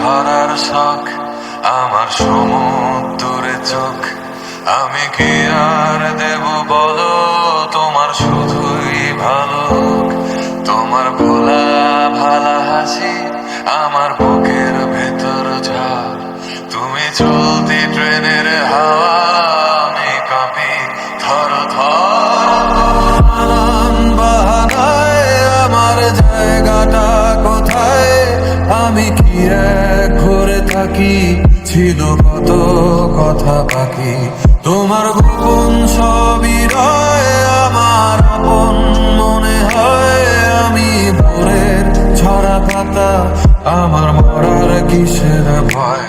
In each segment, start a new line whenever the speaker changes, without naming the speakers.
ধরার শখ, আমার সমুদ্রে চোখ। আমি কি আর দেব বলো, তোমার শুধুই ভালো হোক। তোমার ভোলা ভালা হাসি আমার বুকের ভেতর ঝড়। তুমি চলতি ট্রেনের হাওয়া, আমি কাঁপি থর থর। নানান বাহানায় আমার জায়গাটা কোথায়, আমি কি এক ঘুরে থাকি, ছিল কত কথা বাকি। তোমার গোপন সবই রয় আমার আপন মনে হয়, আমি ভোরের ঝরা পাতা, আমার মরার কিসের ভয়।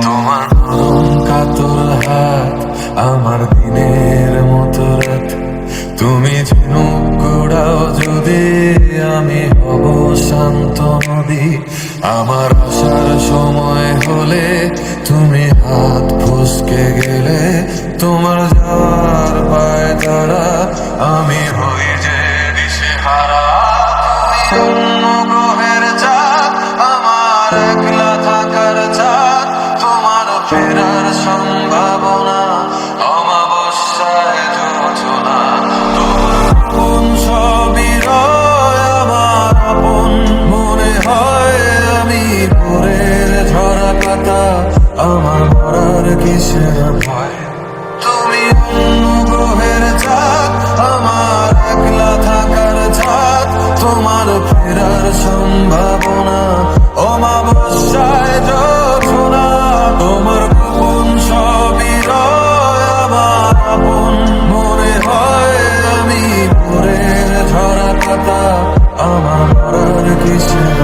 তোমার নরম কাতর হাত আমার দিনের মতো রাত। তুমি ঝিনুক কুড়াও যদি, আমি হব শান্ত নদী। আমার আসার সময় হলে তুমি হাত ফসকে গেলে, তোমার যাওয়ার পায় ধরা আমি হই যে দিশেহারা। তুমি অন্য গ্রহের চাঁদ, আমার একলা থাকার চাঁদ। তোমার ফেরার সম্ভাবনা অমাবস্যায় যোজনা। তোমার কোন সবই রয় আমার আপন মনে হয়, আমি ভোরের ঝরা পাতা, আমার মরার কিসের ভয়। তুমি অন্য গ্রহের চাঁদ, আমার একলা থাকার চাঁদ। তোমার ফেরার সম্ভাবনা অমাবস্যায় যোজনা। তোমার গোপন সবই রয় আমার আপন মনে হয়, আমি ভোরের ঝরা পাতা, আমার মরার কিসের